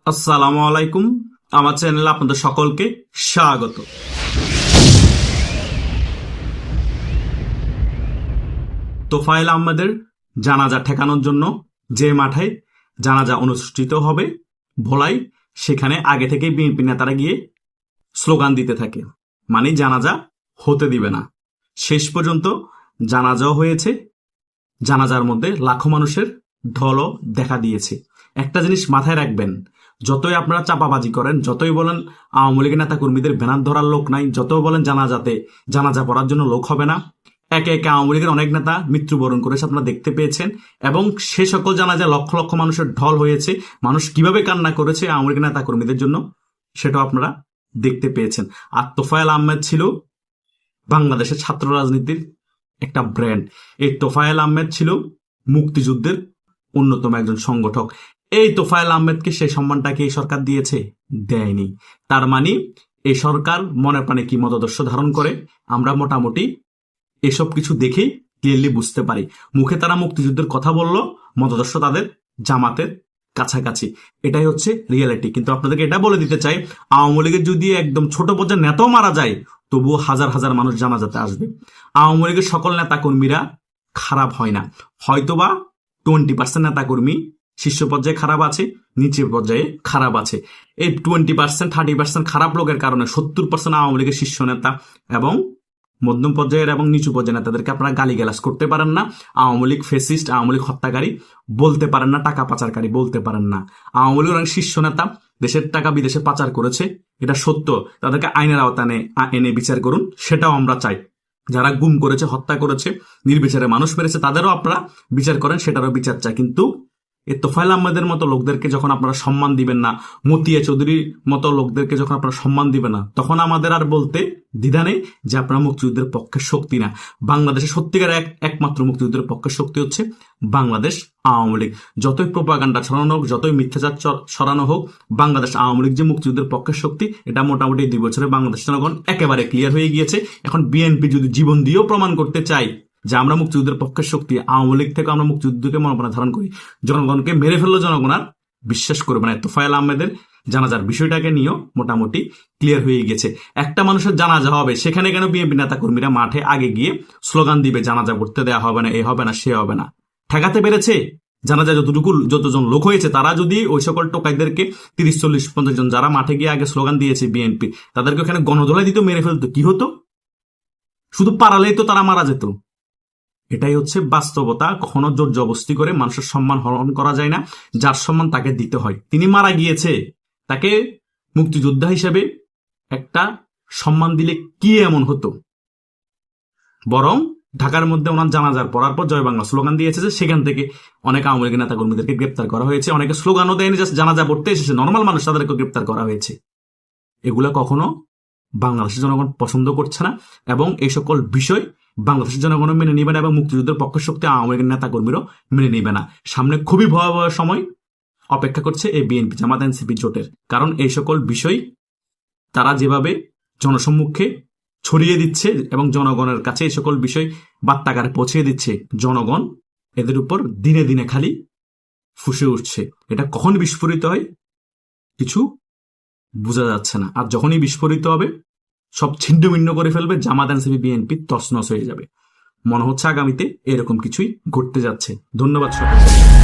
আসসালামু আলাইকুম। আমার চ্যানেলে আপনাদের সকলকে স্বাগত। তোফায়েল আহমেদের জানাজা ঠেকানোর জন্য যে মাঠে জানাজা অনুষ্ঠিত হবে ভোলায়, সেখানে আগে থেকে বিএনপি নেতারা গিয়ে স্লোগান দিতে থাকে, মানে জানাজা হতে দিবে না। শেষ পর্যন্ত জানাজাও হয়েছে। জানাজার মধ্যে লাখো মানুষের ঢলও দেখা দিয়েছে। একটা জিনিস মাথায় রাখবেন, যতই আপনারা চাপাবাজি করেন, যতই বলেন আওয়ামী লীগের নেতা কর্মীদের ব্যানার ধরার লোক নাই, যতই বলেন জানাজা পড়ার জন্য লোক হবে না, একে একে আওয়ামী লীগের অনেক নেতা মৃত্যুবরণ করেছে, আপনারা দেখতে পেয়েছেন। এবং সে সকল জানাজায় লক্ষ লক্ষ মানুষের ঢল হয়েছে। মানুষ কিভাবে কান্না করেছে আওয়ামী লীগের নেতা কর্মীদের জন্য, সেটাও আপনারা দেখতে পেয়েছেন। আর তোফায়েল আহমেদ ছিল বাংলাদেশের ছাত্র রাজনীতির একটা ব্র্যান্ড। এই তোফায়েল আহমেদ ছিল মুক্তিযুদ্ধের অন্যতম একজন সংগঠক। এই তোফায়েল আহমেদকে সেই সম্মানটাকে এই সরকার দিয়েছে? দেয়নি। তার মানে এই সরকার মনের প্রাণে কি মতাদর্শ ধারণ করে আমরা মোটামুটি এসব কিছু দেখেই ক্লিয়ারলি বুঝতে পারি। মুখে তারা মুক্তিযুদ্ধের কথা বলল, মতাদর্শ তাদের জামাতের কাছাকাছি। এটাই হচ্ছে রিয়েলিটি। কিন্তু আপনাদেরকে এটা বলে দিতে চাই, আওয়ামী লীগের যদি একদম ছোট পর্যায়ে নেতাও মারা যায়, তবুও হাজার হাজার মানুষ জানাজাতে আসবে। আওয়ামী লীগের সকল নেতাকর্মীরা খারাপ হয় না, হয়তোবা 20% নেতাকর্মী শীর্ষ পর্যায়ে খারাপ আছে, নিচের পর্যায়ে খারাপ আছে। এই 20% 30% খারাপ লোকের কারণে 70% আওয়ামী লীগের শীর্ষ নেতা এবং মধ্যম পর্যায়ের এবং নিচু পর্যায়ের নেতাদেরকে আপনারা গালিগালাজ করতে পারেন না। আওয়ামী লীগ ফেসিস্ট, আওয়ামী লীগ হত্যাকারী বলতে পারেন না, টাকা পাচারকারী বলতে পারেন না। আওয়ামী লীগের অনেক শীর্ষ নেতা দেশের টাকা বিদেশে পাচার করেছে, এটা সত্য। তাদেরকে আইনের আওতায় এনে বিচার করুন, সেটাও আমরা চাই। যারা গুম করেছে, হত্যা করেছে, নির্বিচারে মানুষ মেরেছে, তাদেরও আপনারা বিচার করেন, সেটারও বিচার চাই। কিন্তু এই তোফায়েল আহমেদের মতো লোকদেরকে যখন আপনারা সম্মান দিবেন না, মতিয়া চৌধুরীর মতো লোকদেরকে যখন আপনারা সম্মান দিবেন না, তখন আমাদের আর বলতে দ্বিধা নেই যে আপনারা মুক্তিযুদ্ধের পক্ষের শক্তি না। বাংলাদেশের সত্যিকার একমাত্র মুক্তিযুদ্ধের পক্ষের শক্তি হচ্ছে বাংলাদেশ আওয়ামী লীগ। যতই প্রোপাগান্ডা ছড়ানো হোক, যতই মিথ্যাচার ছড়ানো হোক, বাংলাদেশ আওয়ামী লীগ যে মুক্তিযুদ্ধের পক্ষের শক্তি, এটা মোটামুটি 2 বছরে বাংলাদেশ জনগণ একেবারে ক্লিয়ার হয়ে গিয়েছে। এখন বিএনপি যদি জীবন দিয়েও প্রমাণ করতে চাই যে আমরা মুক্তিযুদ্ধের পক্ষের শক্তি, আওয়ামী লীগ থেকে আমরা মুক্তিযুদ্ধকে মনোপ্রাণে ধারণ করি, জনগণকে মেরে ফেললো জনগণ আর বিশ্বাস করবে না। তোফায়েল আহমেদের জানাজার বিষয়টাকে নিয়েও মোটামুটি ক্লিয়ার হয়ে গেছে। একটা মানুষের জানাজা হবে, সেখানে কেন বিএনপি নেতা কর্মীরা মাঠে আগে গিয়ে স্লোগান দিবে জানাজা করতে দেওয়া হবে না, এ হবে না, সে হবে না? ঠেকাতে পেরেছে? জানাজা যতজন লোক হয়েছে, তারা যদি ওই সকল টোকাইদেরকে 30, 40, 50 জন যারা মাঠে গিয়ে আগে স্লোগান দিয়েছে বিএনপি, তাদেরকে ওখানে গণধোলাই দিত, মেরে ফেলতো, কি হতো? শুধু পারালেই তো তারা মারা যেত। এটাই হচ্ছে বাস্তবতা। কখনো জোর জবস্তি করে মানুষের সম্মান হরণ করা যায় না। যার সম্মান তাকে দিতে হয়। তিনি মারা গিয়েছে, তাকে মুক্তিযোদ্ধা হিসেবে একটা সম্মান দিলে কি এমন হতো? বরং ঢাকার মধ্যে ওনার জানাজার পড়ার পর জয় বাংলা স্লোগান দিয়েছে, যে সেখান থেকে অনেক আওয়ামী লীগের নেতা কর্মীদেরকে গ্রেপ্তার করা হয়েছে। অনেকে স্লোগানও দেয়নি, জাস্ট জানাজা পড়তে এসেছে নর্মাল মানুষ, তাদেরকে গ্রেপ্তার করা হয়েছে। এগুলা কখনো বাংলাদেশের জনগণ পছন্দ করছে না, এবং এই সকল বিষয় বাংলাদেশের জনগণও মেনে নিবে না, এবং মুক্তিযুদ্ধের পক্ষের শক্তি আওয়ামী লীগের নেতা কর্মীরাও মেনে নিবে না। সামনে খুবই ভয়াবহ সময় অপেক্ষা করছে এই বিএনপি জামাত এনসিপি জোটের। কারণ এই সকল বিষয় তারা যেভাবে জনসম্মুখে ছড়িয়ে দিচ্ছে এবং জনগণের কাছে এই সকল বিষয় বার্তাকারে পৌঁছে দিচ্ছে, জনগণ এদের উপর দিনে দিনে খালি ফুঁসে উঠছে। এটা কখন বিস্ফোরিত হয় কিছু বোঝা যাচ্ছে না। আর যখনই বিস্ফোরিত হবে, সব ছিন্ন ভিন্ন করে ফেলবে, জামাত এনসিপি বিএনপি তছনছ হয়ে যাবে। মনে হচ্ছে আগামীতে এরকম কিছুই ঘটতে যাচ্ছে। ধন্যবাদ সকলকে।